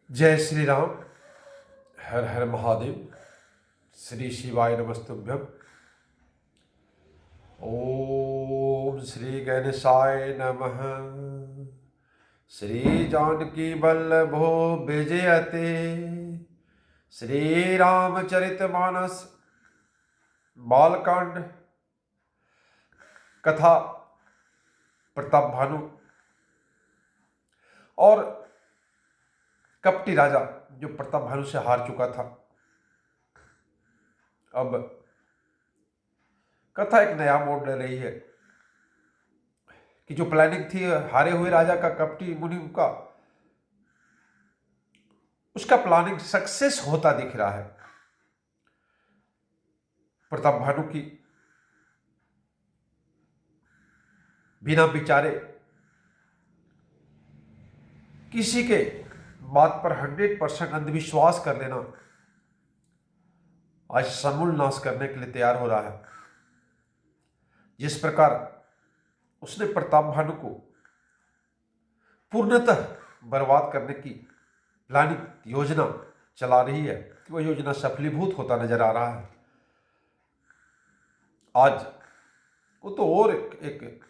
जय श्री राम। हर हर महादेव। श्री शिवाय नमस्तुभ्यम। ओम श्री गणेशाय नमः। श्री जानकी वल्लभो विजयते। श्री रामचरितमानस बालकांड कथा प्रताप भानु और कपटी राजा जो प्रताप भानु से हार चुका था। अब कथा एक नया मोड़ ले रही है कि जो प्लानिंग थी हारे हुए राजा का, कपटी मुनि का, उसका प्लानिंग सक्सेस होता दिख रहा है। प्रताप भानु की बिना विचारे किसी के बात पर 100% अंधविश्वास कर लेना आज समूल नाश करने के लिए तैयार हो रहा है। जिस प्रकार उसने प्रताप भानु को पूर्णतः बर्बाद करने की प्लानिंग योजना चला रही है, वह योजना सफलीभूत होता नजर आ रहा है। आज वो तो और एक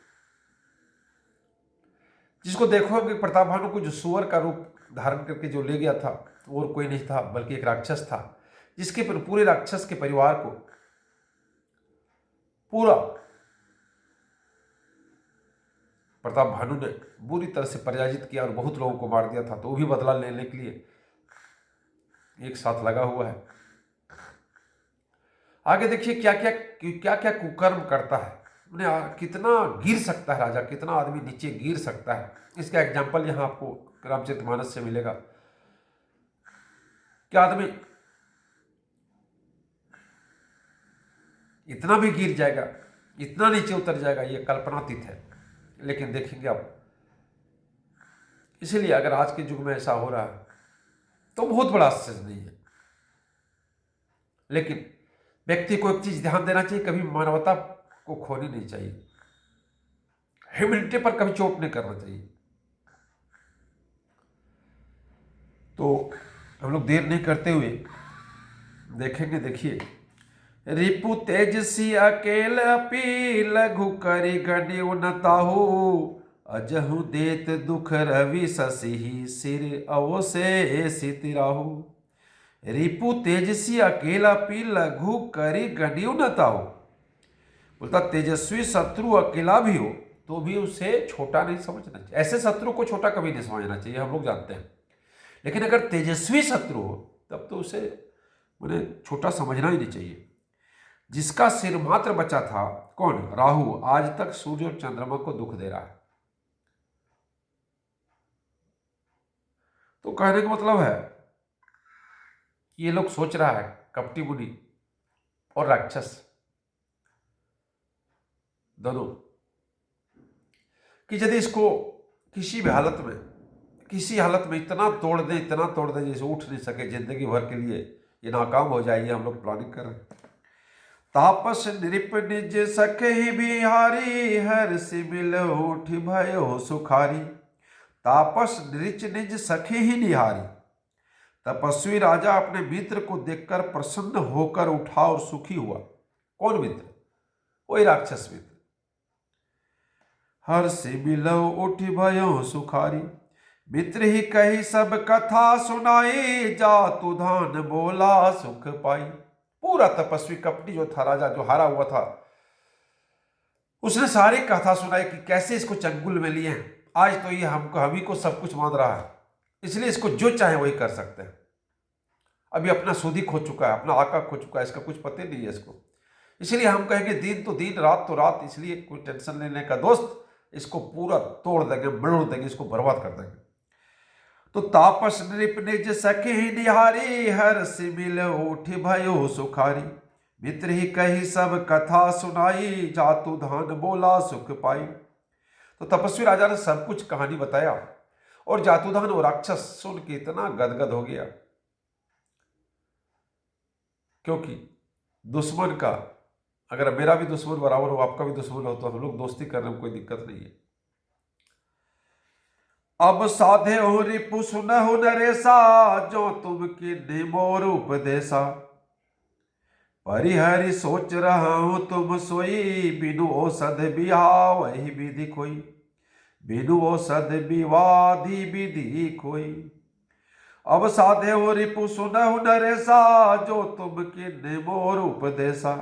जिसको देखो कि प्रताप भानु को जो सुअर का रूप धारण करके जो ले गया था और कोई नहीं था बल्कि एक राक्षस था, जिसके पूरे राक्षस के परिवार को पूरा प्रताप भानु ने बुरी तरह से पराजित किया और बहुत लोगों को मार दिया था। तो वो भी बदला लेने के लिए एक साथ लगा हुआ है। आगे देखिए क्या क्या कुकर्म करता है, उन्हें कितना गिर सकता है राजा, कितना आदमी नीचे गिर सकता है। इसका एग्जाम्पल यहाँ आपको रामचरितमानस से मिलेगा। क्या आदमी इतना भी गिर जाएगा, इतना नीचे उतर जाएगा, ये कल्पनातीत है। लेकिन देखेंगे आप, इसीलिए अगर आज के युग में ऐसा हो रहा है तो बहुत बड़ा आश्चर्य नहीं है। लेकिन व्यक्ति को एक चीज ध्यान देना चाहिए, कभी मानवता को खोनी नहीं चाहिए, ह्यूमैनिटी पर कभी चोट नहीं करना चाहिए। तो हम लोग देर नहीं करते हुए देखेंगे। देखिए, रिपु तेजसी अकेल अपी लघु करि गण्यो न ताहु अजहु देत दुख रवि ससिहि सिर अवसे सितिराहु। रिपु तेजसी अकेला पी लघु करि गण्यो न ताहु, बोलता तेजस्वी शत्रु अकेला भी हो तो भी उसे छोटा नहीं समझना चाहिए। ऐसे शत्रु को छोटा कभी नहीं समझना चाहिए, हम लोग जानते हैं। लेकिन अगर तेजस्वी शत्रु हो तब तो उसे मैंने छोटा समझना ही नहीं चाहिए। जिसका सिर मात्र बचा था, कौन? राहु, आज तक सूर्य और चंद्रमा को दुख दे रहा है। तो कहने का मतलब है ये लोग सोच रहा है, कपटी मुनि और राक्षस दोनों, कि यदि इसको किसी भी हालत में, किसी हालत में इतना तोड़ दें जैसे उठ नहीं सके जिंदगी भर के लिए, ये नाकाम हो जाए। ये हम लोग प्लानिंग कर रहे हैं। तापस नृप निज सखे बिहारी हर सिमिल उठ भयो सुखारी। तापस नृच निज सखे ही निहारी। तपस्वी राजा अपने मित्र को देखकर प्रसन्न होकर उठा और सुखी हुआ। कौन मित्र? वही राक्षस मित्र। हर सिमिल उठ भयो सुखारी, मित्र ही कही सब कथा सुनाई जातु धान बोला सुख पाई। पूरा तपस्वी कपटी जो था, राजा जो हारा हुआ था, उसने सारी कथा सुनाई कि कैसे इसको चंगुल में लिए हैं। आज तो ये हम ही को सब कुछ मान रहा है, इसलिए इसको जो चाहे वही कर सकते हैं। अभी अपना सुधी खो चुका है, अपना आका खो चुका है, इसका कुछ पता नहीं है इसको। इसलिए हम कहेंगे दिन तो दिन, रात तो रात। इसलिए कोई टेंशन लेने का दोस्त, इसको पूरा तोड़ देंगे, मरोड़ देंगे, इसको बर्बाद कर देंगे। तो तापस नृप निज सखे निहारी हर सिमिल उठ भयो सुखारी। मित्र ही कही सब कथा सुनाई जातु धान बोला सुख पाई। तो तपस्वी राजा ने सब कुछ कहानी बताया और जातुधान और राक्षस सुन के इतना गदगद हो गया, क्योंकि दुश्मन का, अगर मेरा भी दुश्मन बराबर हो, आपका भी दुश्मन हो, तो हम लोग दोस्ती करने में कोई दिक्कत नहीं है। अब साधे हो रिपु सुनहु नरेसा, जो तुम किन्हीं मोर उपदेशा। परिहरि सोच रहा हूं तुम सोई, बिनु औषध बिहावहि विधि कोई। बिनु औषध विवाधि विधि कोई। अब साधे हो रिपु सुनहु नरेसा, जो तुम किन्हीं मोर उपदेशा।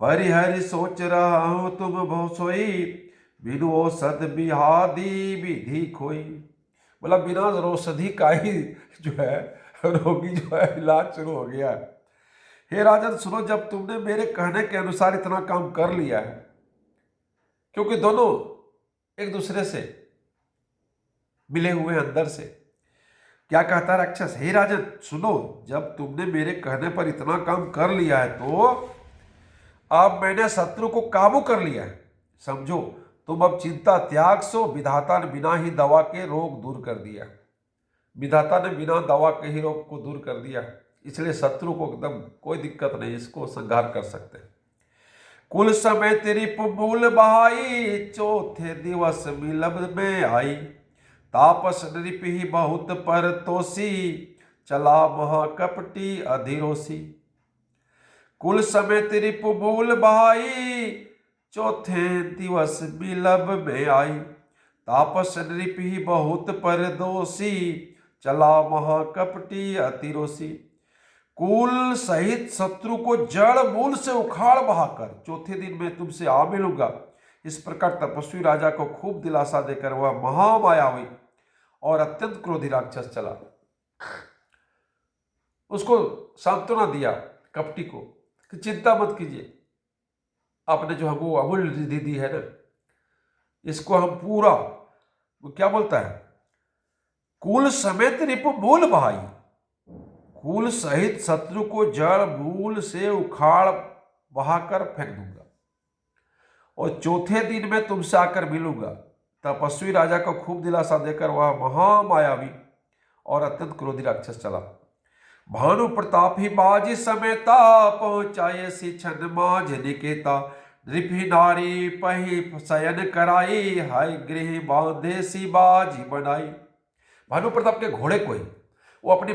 परिहरि सोच रहा हूं तुम भो सोई, बिनु औषध बिहादि विधि खोई। बोला बिना औषधि का ही जो है रोगी जो है इलाज शुरू हो गया है। हे राजन सुनो, जब तुमने मेरे कहने के अनुसार इतना काम कर लिया है, क्योंकि दोनों एक दूसरे से मिले हुए अंदर से। क्या कहता राक्षस, हे राजन सुनो, जब तुमने मेरे कहने पर इतना काम कर लिया है तो अब मैंने शत्रु को काबू कर लिया है। समझो, तुम अब चिंता त्याग सो। विधाता ने बिना ही दवा के रोग दूर कर दिया। विधाता ने बिना दवा के ही रोग को दूर कर दिया, इसलिए शत्रु को एकदम कोई दिक्कत नहीं, इसको संहार कर सकते हैं। कुल समय तेरी पुमूल बहाई, चौथे दिवस मिलब में आई। तापस नृप ही बहुत पर तोसी, चला महाकपटी अधिरोसी। कुल समय तेरी पुमूल बहाई, चौथे दिवस मिलब में आई। तापस नृप ही बहुत पर दोषी, चला महाकपटी अतिरोसी। कुल सहित शत्रु को जड़ मूल से उखाड़ बहाकर चौथे दिन मैं तुमसे आ मिलूंगा। इस प्रकार तपस्वी राजा को खूब दिलासा देकर वह महामायावी और अत्यंत क्रोधी राक्षस चला। उसको सांत्वना दिया कपटी को कि चिंता मत कीजिए, आपने जो हमको अमूल्य रिद्धि दी है ना, इसको हम पूरा, वो क्या बोलता है, कुल समेत रिपु मूल बहाई। कुल सहित शत्रु को जड़ मूल से उखाड़ बहाकर फेंक दूंगा और चौथे दिन में तुमसे आकर मिलूंगा। तपस्वी राजा को खूब दिलासा देकर वह महामायावी और अत्यंत क्रोधी राक्षस चला। भानु प्रताप ही बाजी समेता, पहुंचाए सी छन माज निकेता। नृपि नारी पही शयन कराई, हाय गृह बांधे सी बाजी बनाई। भानु प्रताप के घोड़े को ही वो अपनी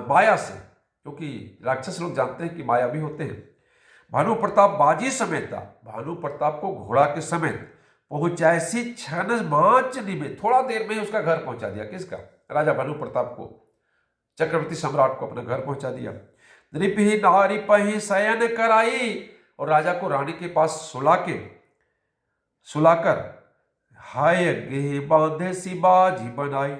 माया से, क्योंकि राक्षस लोग जानते हैं कि माया भी होते हैं, भानु प्रताप बाजी समेता, भानु प्रताप को घोड़ा के समेत पहुंचाए सी छन माच निमे, थोड़ा देर में ही उसका घर पहुंचा दिया। किसका? राजा भानु प्रताप को, चक्रवर्ती सम्राट को अपने घर पहुंचा दिया। नृप ही नारी पही शयन कराई, और राजा को रानी के पास सुलाकर हाय गृह बांधे सी बाजी बनाई,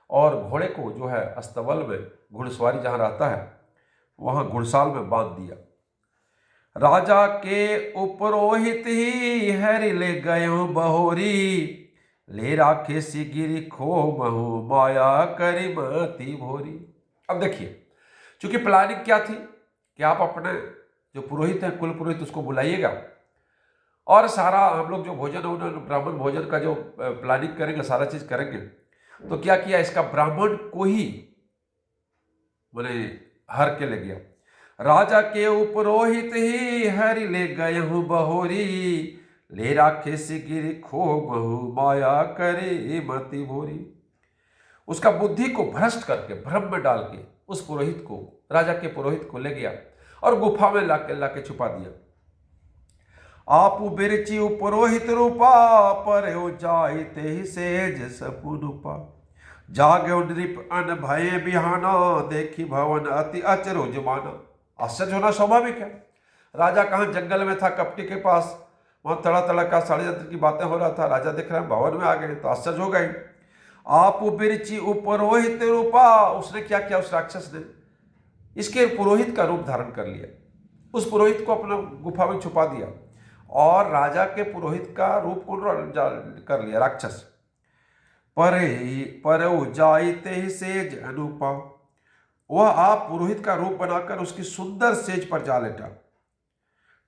और घोड़े को जो है अस्तबल में घुड़सवारी जहां रहता है वहां घुड़साल में बांध दिया। राजा के उपरोहित ही हरि ले गयो बहोरी, ले राखे सी गिरी खो महु माया करी मती भोरी। अब देखिए, चूंकि प्लानिंग क्या थी कि आप अपने जो पुरोहित है, कुल पुरोहित, उसको बुलाइएगा और सारा हम लोग जो भोजन है, ब्राह्मण भोजन का जो प्लानिंग करेंगे, सारा चीज करेंगे। तो क्या किया, इसका ब्राह्मण को ही मैंने हर के ले गया। राजा के उपरोहित ही हरि ले गए हूँ बहोरी, ले राखे सी गिरी खो बहु माया करे मति भोरी। उसका बुद्धि को भ्रष्ट करके, भ्रम में डाल के उस पुरोहित को, राजा के पुरोहित को ले गया और गुफा में लाके छुपा दिया। आपु बिरची पुरोहित रूपा, पर हो जाय ते ही सेज सपुनुपा। जागे नृप अन भय बिहाना, देखी भवन अति अचरो जमाना। आश्चर्य होना स्वाभाविक है। राजा कहाँ जंगल में था, कपटी के पास, वहां तड़ा तड़ा का षड्यंत्र की बातें हो रहा था। राजा देख रहे हैं भवन में आ गए, तो आश्चर्य हो गए। आप बिरची पुरोहित रूपा, उसने क्या किया, उस राक्षस ने इसके पुरोहित का रूप धारण कर लिया। उस पुरोहित को अपना गुफा में छुपा दिया और राजा के पुरोहित का रूप कौन कर लिया, राक्षस। पर जायते ही सेज अनुपा, वह आप पुरोहित का रूप बनाकर उसकी सुंदर सेज पर जा लेटा।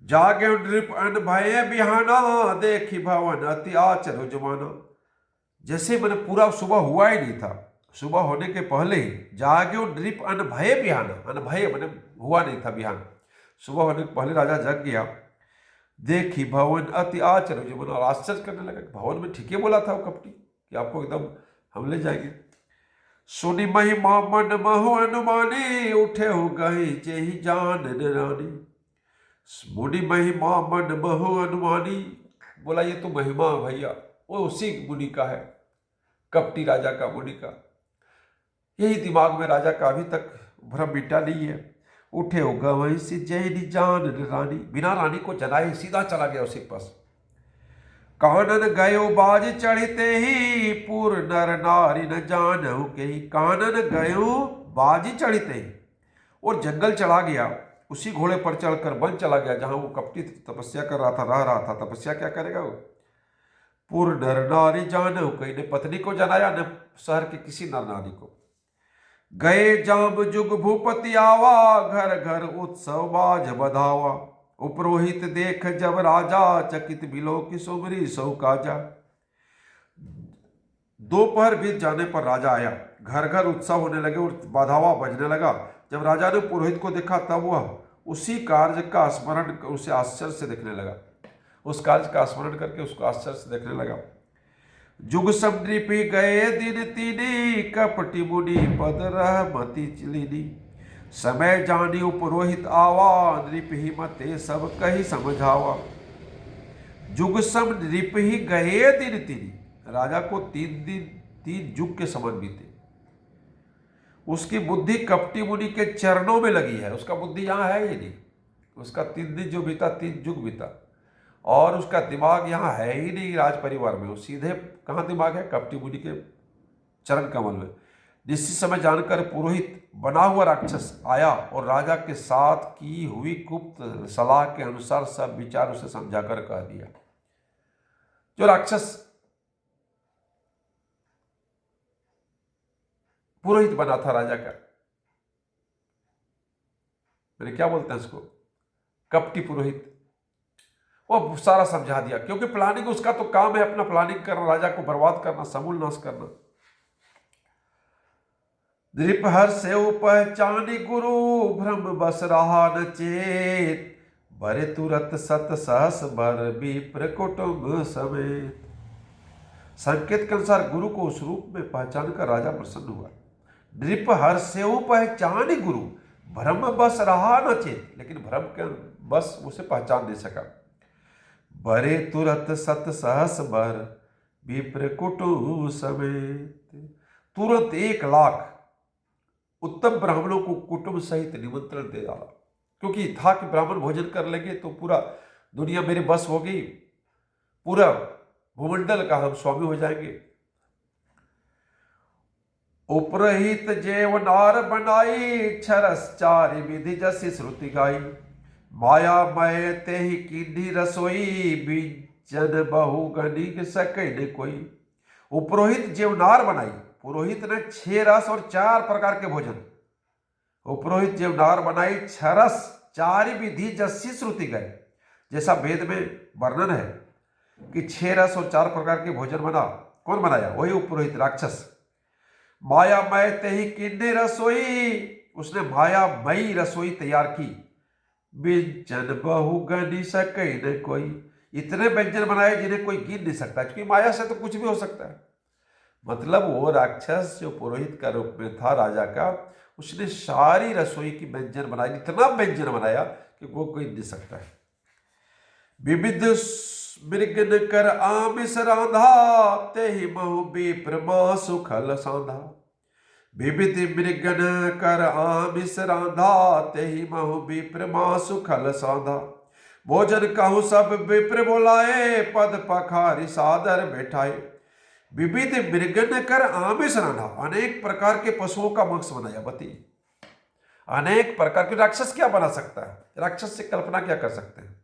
जागे नृप अन भय बिहाना, देखी भवन अति आचर जमाना। जैसे मैंने पूरा सुबह हुआ ही नहीं था, सुबह होने के पहले ही जागे नृप अन भय बिहाना, अन भय मैंने हुआ नहीं था बिहान, सुबह होने के पहले राजा जग गया। देखी भवन अति आचर जमाना, और आश्चर्य करने लगा, भवन में ठीक ही बोला था वो कपटी कि आपको एकदम हम ले जाएंगे। सुनी महिमा मन महो अनुमानी, उठे हो गए जेहि जान रानी। मुनि महिमा मन महो अनुमानी, बोला ये तो महिमा भैया वो उसी मुनि का है, कपटी राजा का, मुनि का। यही दिमाग में राजा का अभी तक भ्रम मिटा नहीं है। उठे हो गए से जय जान रानी, बिना रानी को जनाए सीधा चला गया उसी के पास। कानन गयो बाज चढ़ते ही, पूर नर नारी न जानहु के। कानन गयो बाज चढ़ते ही, और जंगल चला गया, उसी घोड़े पर चढ़कर वन चला गया जहां वो कपटी तपस्या कर रहा था, रह रहा था। तपस्या क्या करेगा वो? पूर नर नारी जानहु कहीं, ने पत्नी को जनाया न शहर के किसी नर नारी को। गए जाम जुग भूपति आवा, घर घर उत्सव बाज बधावा। उपरोहित देख जब राजा, चकित बिलो की सुमरी सौ काजा। दोपहर बीत जाने पर राजा आया, घर घर उत्सव होने लगे और बाधावा बजने लगा। जब राजा ने पुरोहित को देखा तब वह उसी कार्य का स्मरण, उसे आश्चर्य से देखने लगा, उस कार्य का स्मरण करके उसको आश्चर्य से देखने लगा। जुग सब नृपि गए दिन तीनी, कपटी मुनि पद रह मति चिलिनी। समय जानी पुरोहित आवा, नृप ही मते सब कही समझावा। जुग सब नृप ही गए दिन तीनी, राजा को 3 दिन 3 जुग के समान बीते। उसकी बुद्धि कपटी मुनि के चरणों में लगी है, उसका बुद्धि यहाँ है ही नहीं। उसका 3 दिन जो बीता 3 जुग बीता, और उसका दिमाग यहाँ है ही नहीं राज परिवार में। वो सीधे कहाँ दिमाग है? कपटी मुनि के चरण कमल में। निश्चित समय जानकर पुरोहित बना हुआ राक्षस आया और राजा के साथ की हुई गुप्त सलाह के अनुसार सब विचार उसे समझाकर कह दिया। जो राक्षस पुरोहित बना था राजा का, मैंने क्या बोलते हैं इसको, कपटी पुरोहित, वो सारा समझा दिया। क्योंकि प्लानिंग उसका तो काम है, अपना प्लानिंग करना, राजा को बर्बाद करना, समूल नाश करना। नृपहर से पहचानी गुरु, भ्रम बस रहा न चेत। बरे तुरत सत सहस बर, विप्र कुटुंब समेत। संकेत के अनुसार गुरु को उस रूप में पहचान कर राजा प्रसन्न हुआ। नृपहर से पहचानी गुरु, भ्रम बस रहा न चेत, लेकिन भ्रम के बस उसे पहचान नहीं सका। बरे तुरत सत सहस बर, विप्र कुटुंब समेत। तुरंत 1 लाख उत्तम ब्राह्मणों को कुटुंब सहित निमंत्रण दे डाला, क्योंकि था कि ब्राह्मण भोजन कर लेंगे तो पूरा दुनिया मेरे बस हो गई, पूरा भूमंडल का हम स्वामी हो जाएंगे। उपरहित जेव नार बनाई, छरस 4 विधि जसी श्रुति गाई। माया मय ते ही कीन्ही रसोई, बीजन बहु गणिक सकै न कोई। उपरोहित जेव नार बनाई, पुरोहित ने 6 रस और 4 प्रकार के भोजन। उपरोहित जेव नार बनाई, 6 रस 4 विधि जसी श्रुति गए, जैसा वेद में वर्णन है कि 6 रस और 4 प्रकार के भोजन बना। कौन बनाया? वही उपरोहित राक्षस। माया मय ते ही कीन्ही रसोई, उसने मायामयी रसोई तैयार की। व्यंजन बहु गनि सकै न कोई, इतने व्यंजन बनाए जिन्हें कोई गिन नहीं सकता, क्योंकि माया से तो कुछ भी हो सकता है। मतलब वो राक्षस जो पुरोहित का रूप में था राजा का, उसने सारी रसोई की व्यंजन बनाई, इतना व्यंजन बनाया कि वो कोई नहीं सकता है। विविध मृगन कर आमिष रांधा, ते ही महु विप्र मासु खल साधा। विविध मृगन कर आमिष रांधा, ते ही महु विप्र मासु खल साधा। भोजन कहूँ सब विप्र बोलाए, पद पखारी सादर बैठाए। विविध मृगन कर आमिष रांधा, अनेक प्रकार के पशुओं का मांस बनाया। बताइए, अनेक प्रकार के। राक्षस क्या बना सकता है? राक्षस से कल्पना क्या कर सकते हैं?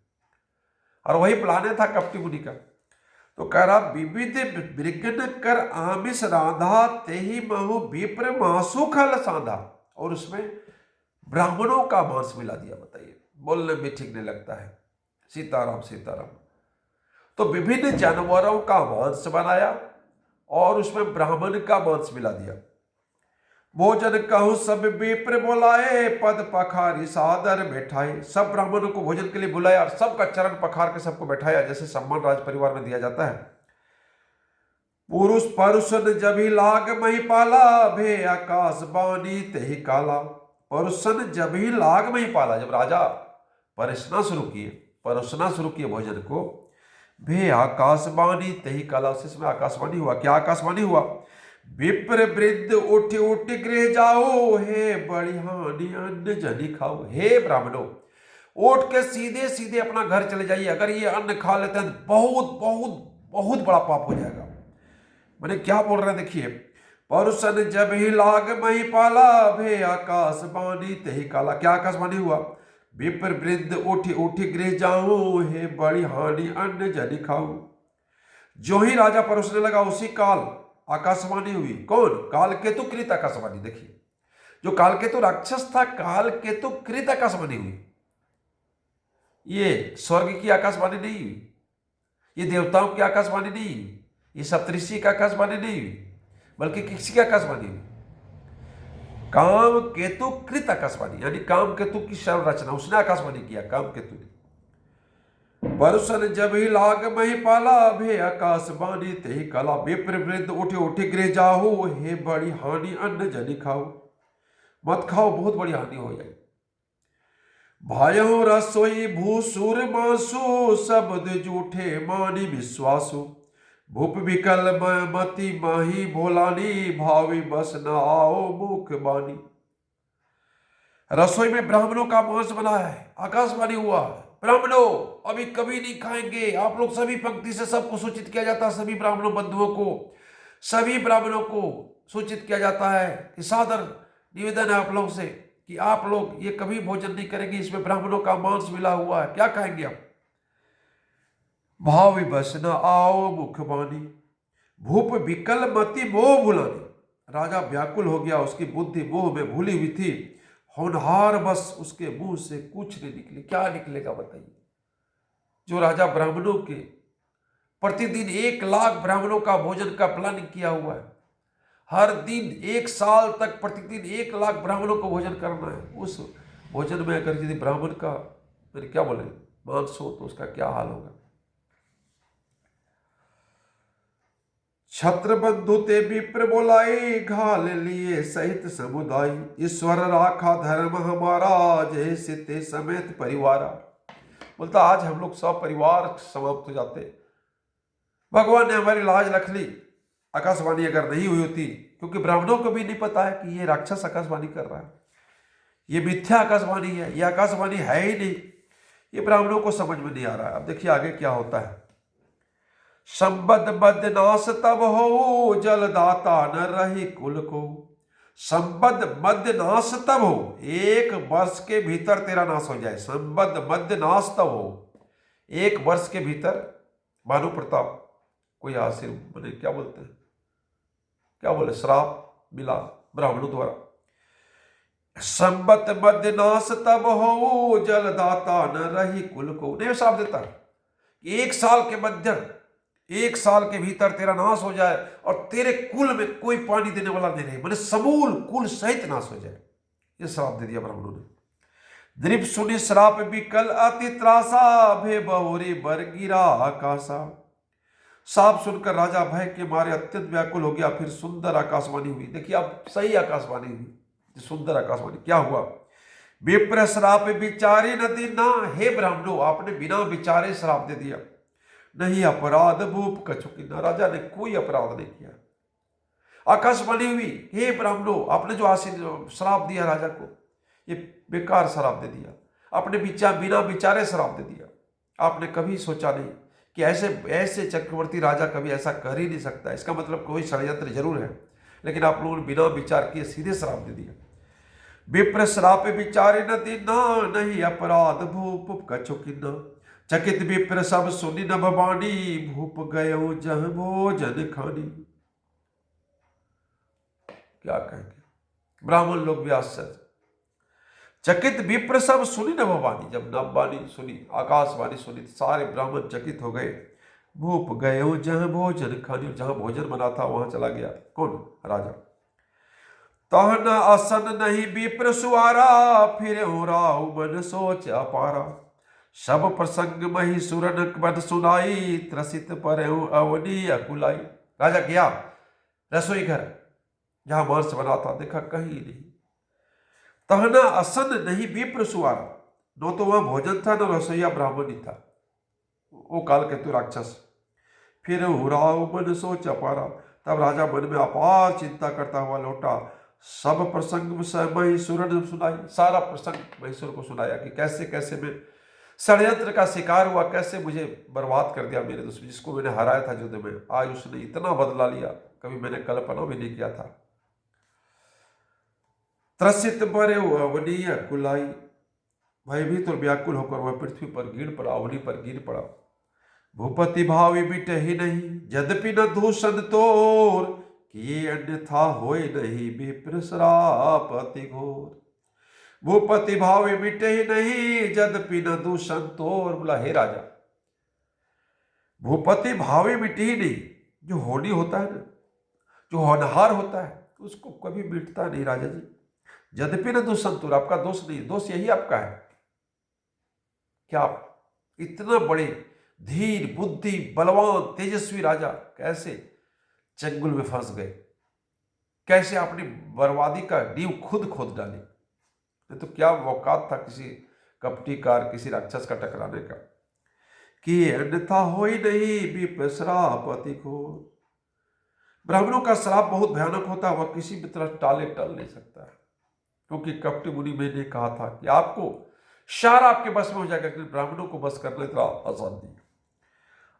और वही प्लान था कपटी मुनि का। तो कह रहा विविध मृगन कर आमिष रांधा, ते ही महु विप्र मासु खल साधा, और उसमें ब्राह्मणों का मांस मिला दिया। बताइए, बोलने में ठीक नहीं लगता है। सीताराम सीताराम। तो विभिन्न जानवरों का मांस बनाया और उसमें ब्राह्मण का मांस मिला दिया। भोजन कहूँ सब विप्र बोलाए, पद पखारी सादर बैठाए। सब ब्राह्मणों को भोजन के लिए बुलाया और सबका चरण पखार के सबको बैठाया, जैसे सम्मान राज परिवार में दिया जाता है। पुरुष परुषन जभी लाग मही पाला, भे आकाश बानी तही काला। परुषन जभी लाग मही पाला, जब राजा परोसना शुरू किए भोजन को, भे आकाशवाणी तही काला, उसी समय आकाशवाणी हुआ। क्या आकाशवाणी हुआ? विप्र वृद्ध उठ उठ गृह जाओ, हे बड़ी हानि अन्न जनि खाओ। हे ब्राह्मणों, उठ के सीधे सीधे अपना घर चले जाइए। अगर ये अन्न खा लेते हैं तो बहुत बहुत बहुत बड़ा पाप हो जाएगा। मैंने क्या बोल रहे हैं देखिए, परुषन जब ही लाग मही पाला, भे आकाशवाणी तही काला। क्या आकाशवाणी हुआ? विप्र वृद्ध उठ उठ गृह जाऊं, हे बड़ी हानि अन्न जनि खाऊं। जो ही राजा परोसने लगा उसी काल आकाशवाणी हुई। कौन? कालकेतु कृत आकाशवाणी। देखिए, जो कालकेतु राक्षस था, कालकेतु कृत आकाशवाणी हुई। ये स्वर्ग की आकाशवाणी नहीं हुई, ये देवताओं की आकाशवाणी नहीं हुई, ये सप्तऋषि का आकाशवाणी नहीं हुई, बल्कि किसी की आकाशवाणी हुई? काम केतु कृत आकाशवाणी, यानी काम केतु की सर्व रचना उसने आकाशवाणी किया, काम केतु ने। परुषन जब ही लाग मही पाला, भे आकाशवाणी तही काला। विप्र वृद्ध उठे उठे गृह जाहु, हे बड़ी हानि अन्न जनि खाओ। मत खाओ, बहुत बड़ी हानि हो जाए। भायो रसोई भूसुर मासु, शब्द जूठे मानी विश्वासु। भूप विकल मति माही भोलानी, भावी बस न आओ मुख बानी। रसोई में ब्राह्मणों का मांस बना है, आकाशवाणी हुआ, ब्राह्मणों अभी कभी नहीं खाएंगे आप लोग। सभी पंक्ति से सबको सूचित किया जाता है, सभी ब्राह्मणों बंधुओं को, सभी ब्राह्मणों को सूचित किया जाता है कि सादर निवेदन है आप लोग से कि आप लोग ये कभी भोजन नहीं करेंगे, इसमें ब्राह्मणों का मांस मिला हुआ है, क्या खाएंगे आप? भाव बस न आओ मुख बानी, भूप विकल मति मोह भुलानी। राजा व्याकुल हो गया, उसकी बुद्धि मोह में भूली हुई थी। होनहार बस उसके मुंह से कुछ नहीं निकले। क्या निकलेगा बताइए? जो राजा ब्राह्मणों के प्रतिदिन 1 लाख ब्राह्मणों का भोजन का प्लानिंग किया हुआ है, हर दिन 1 साल तक प्रतिदिन 1 लाख ब्राह्मणों को भोजन करना है। उस भोजन में अगर यदि ब्राह्मण का मैंने क्या बोले मांस हो तो उसका क्या हाल होगा? छत्र बंधु ते विप्र बोलाई, घाल लिए सहित समुदाय। ईश्वर राखा धर्म हमारा, जैसे ते समेत परिवारा। बोलता आज हम लोग सब परिवार समाप्त हो जाते, भगवान ने हमारी लाज रख ली। आकाशवाणी अगर नहीं हुई होती, क्योंकि ब्राह्मणों को भी नहीं पता है कि ये राक्षस आकाशवाणी कर रहा है, ये मिथ्या आकाशवाणी है, ये आकाशवाणी है ही नहीं, ये ब्राह्मणों को समझ में नहीं आ रहा है। अब देखिए आगे क्या होता है। संबद मध्य नाश तब हो, जलदाता न रही कुल को। संबद मध्य नाश तब हो, 1 वर्ष के भीतर तेरा नाश हो जाए। संबद मध्य नाश तब हो, 1 वर्ष के भीतर। भानु प्रताप कोई आशीर्वाद बने क्या बोलते हैं, क्या बोले, श्राप मिला ब्राह्मणों द्वारा। संबत मध्य नाश तब हो, जलदाता न रही कुल को। नहीं श्राप देता, 1 साल के मध्य, 1 साल के भीतर तेरा नाश हो जाए और तेरे कुल में कोई पानी देने वाला नहीं रहे, मैंने समूल कुल सहित नाश हो जाए। ये श्राप दे दिया ब्राह्मणों ने। दृप सुनि श्राप विकल अति त्रासा, भे बहुरी बर गिरा आकाशा। साप सुनकर राजा भय के मारे अत्यंत व्याकुल हो गया। फिर सुंदर आकाशवाणी हुई। देखिए अब सही आकाशवाणी हुई, सुंदर आकाशवाणी। क्या हुआ? विप्र श्राप विचारी न दीना, हे ब्राह्मणों आपने बिना विचारे श्राप दे दिया। नहीं अपराध भूप कछुकिना, राजा ने कोई अपराध नहीं किया। आकाशवाणी हुई, हे ब्राह्मणों आपने जो श्राप दिया राजा को, ये बेकार श्राप दे दिया, आपने बिना विचारे श्राप दे दिया। आपने कभी सोचा नहीं कि ऐसे चक्रवर्ती राजा कभी ऐसा कर ही नहीं सकता, इसका मतलब कोई षड्यंत्र जरूर है, लेकिन आप लोगों ने बिना विचार किए सीधे श्राप दे दिया। विप्र श्राप विचारे न दीना, नहीं अपराध भूप कछुकिना। चकित विप्र सब सुनी न भवानी, भूप गयो जह भोजन खानी। क्या कहेंगे ब्राह्मण लोग भी आश्चर्य। चकित विप्र सब सुनी न भवानी, जब नववाणी सुनी, आकाशवाणी सुनी, सारे ब्राह्मण चकित हो गए। भूप गयो जह भोजन खानी, जहां भोजन बना था वहां चला गया। कौन? राजा। तहन असन नहीं विप्र सुआरा, फिर हो राहु मन सोच अपारा। सब प्रसंग मही सुरन बन सुनाई, त्रसित पर अवनी अकुलाई। राजा गया रसोई घर जहां मांस बना था, देखा कहीं नहीं। तहना असन नहीं विप्र सुवारा, न तो वहां भोजन था न रसोईया ब्राह्मण ही था, वो कालकेतु राक्षस। फिर हुराव मन सो चपारा, तब राजा मन में अपार चिंता करता हुआ लौटा। सब प्रसंग महिषुर ने सुनाई, सारा प्रसंग महिषुर को सुनाया कि कैसे कैसे मैं षड्यंत्र का शिकार हुआ, कैसे मुझे बर्बाद कर दिया मेरे दुश्मन, जिसको मैंने हराया था युद्ध में, आज उसने इतना बदला लिया, कभी मैंने कल्पना भी नहीं किया था। त्रसित बरे अवनीय कुलाई, भयभीत और व्याकुल होकर वह पृथ्वी पर गिर पड़ा, अवनी पर गिर पड़ा। भूपति भावी मिटे ही नहीं, यद्यपि न दूषण तोर, किए अन्यथा होए नहीं विप्र श्राप अति घोर। भूपति भावी मिटे ही नहीं, यद्यपि न दूषण तोर। बोला हे राजा, भूपति भावी मिटे ही नहीं, जो होनी होता है ना, जो होनहार होता है, उसको कभी मिटता नहीं राजा जी। यद्यपि न दूषण तोर, आपका दोष नहीं, दोष यही आपका है क्या आप इतना बड़े धीर बुद्धि बलवान तेजस्वी राजा कैसे चंगुल में फंस गए, कैसे अपनी बर्बादी का नींव खुद खोद डाली। तो क्या औकात था किसी कपटी कार, किसी राक्षस का टकराने का। कि अन्यथा हो ही नहीं विप्र श्राप अति घोर। ब्राह्मणों का श्राप बहुत भयानक होता है, वह किसी भी तरह टल नहीं सकता है, क्योंकि कपटी मुनि में ने कहा था कि आपको सारा आपके बस में हो जाएगा, लेकिन ब्राह्मणों को बस करना इतना आसान नहीं।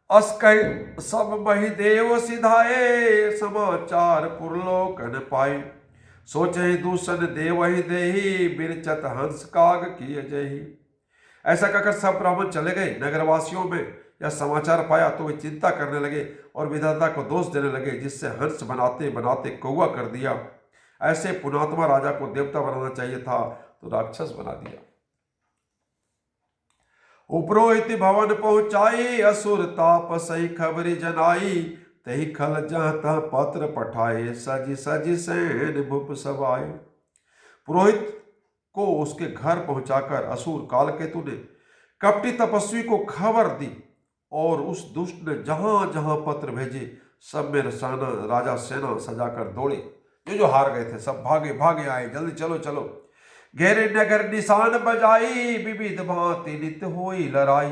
अस कह सब महिदेव सिधाए, समाचार पुरलोकन पाए। सोचे दूषण देव ही देही, बिरचत हंस काग किए जही। ऐसा कहकर सब ब्राह्मण चले गए। नगरवासियों में यह समाचार पाया तो वे चिंता करने लगे और विधाता को दोष देने लगे, जिससे हंस बनाते बनाते कौवा कर दिया। ऐसे पुणात्मा राजा को देवता बनाना चाहिए था, तो राक्षस बना दिया। उपरोहित भवन पहुंचाई, असुर ताप सही खबरी जनाई। तही खल जह तह पत्र पठाए, सज सज सैन भूप सभाए। पुरोहित को उसके घर पहुंचाकर असुर कालकेतु ने कपटी तपस्वी को खबर दी, और उस दुष्ट ने जहां जहां पत्र भेजे सब में राजा सेना सजाकर दौड़े। जो हार गए थे सब भागे भागे आए, जल्दी चलो चलो। घेरे नगर निशान बजाई, विविध भांति नित्य होई लड़ाई।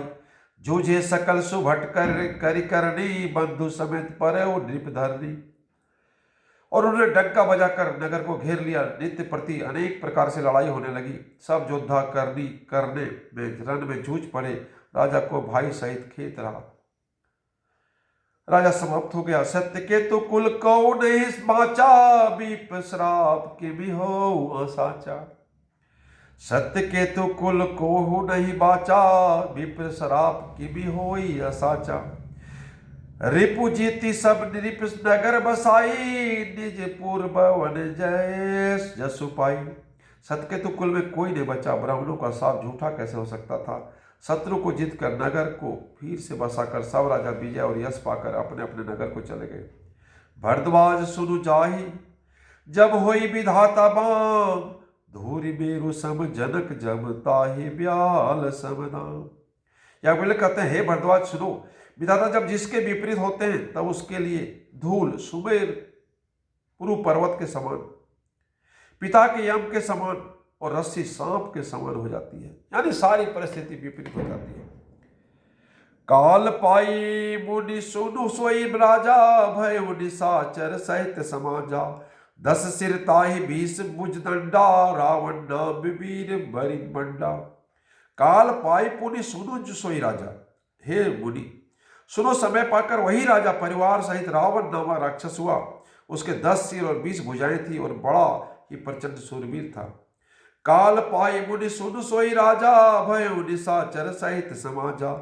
जूझे सकल सुभट करी करनी, बंधु समेत परे नृप धरनी। और उन्होंने डंका बजाकर नगर को घेर लिया। नित्य प्रति अनेक प्रकार से लड़ाई होने लगी। सब योद्धा करने में रण में जूझ पड़े। राजा को भाई सहित खेत रहा। राजा समाप्त हो गया। सत्य के तो कुल को नहीं बाचा, विप श्राप के भी हो साचा। सत्य के तो कुल को नहीं बाचा, विप्र श्राप की भी होई असाचा। रिपु जीती सब नृप नगर बसाई, निज पूर्व वन जय जसु पाई। सत्य के तो कुल में कोई नहीं बचा। ब्राह्मणों का साप झूठा कैसे हो सकता था। शत्रु को जीतकर नगर को फिर से बसाकर सब राजा विजय और यश पाकर अपने अपने नगर को चले गए। भरद्वाज सुनु जाहि, जब होई विधाता बाम। धूरी बेरु सम जनक जम ताहि ब्याल समदाम। या बोले कहते हैं, हे भरद्वाज सुनो, विधाता जब जिसके विपरीत होते हैं तब उसके लिए धूल सुमेर पुरु पर्वत के समान, पिता के यम के समान और रस्सी सांप के समान हो जाती है। यानी सारी परिस्थिति विपरीत हो जाती है। काल पाई मुनि सुनु सोई राजा, भय निशाचर सहित समाजा। 10 सिर ताहि 20 भुज दंडा, रावण नाम वीर बरि बंडा। काल पाई पुनि सुनु सोई राजा। हे मुनि सुनो, समय पाकर वही राजा परिवार सहित रावण नामा राक्षस हुआ। उसके 10 सिर और 20 भुजाएं थी और बड़ा ही प्रचंड सूरवीर था। काल पाई मुनि सुनु सोई राजा, भय निशाचर सहित समाजा।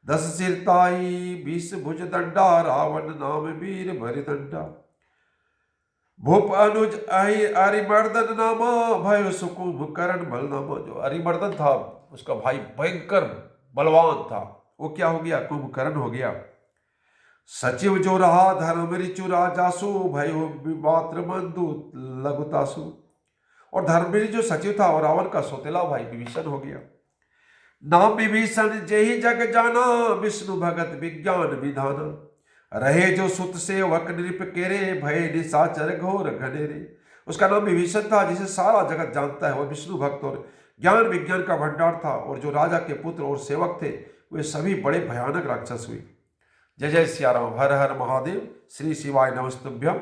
10 सिर ताहि 20 भुज दंडा, रावण नाम वीर भरि दंडा। भूप अनुज अरिमर्दन नामा, भय सुकुंभ करण बलनामा। जो अरिमर्दन था उसका भाई भयंकर बलवान था, वो क्या हो गया, कुंभकर्ण हो गया। सचिव जो रहा धर्म ऋचु राजासु, भय मात्र बंधु लघुतासु। और धर्मवीर जो सचिव था और रावण का सौतेला भाई विभीषण हो गया। नाम विभीषण जेहि जग जाना, विष्णु भगत विज्ञान विधाना। रहे जो सुत सेवक नृप केरे, भय निशाचर घोर घनेरे। उसका नाम विभीषण था, जिसे सारा जगत जानता है। वह विष्णु भक्त और ज्ञान विज्ञान का भंडार था, और जो राजा के पुत्र और सेवक थे वे सभी बड़े भयानक राक्षस हुए। जय जय सिया राम। हर हर महादेव। श्री शिवाय नमस्तुभ्यम।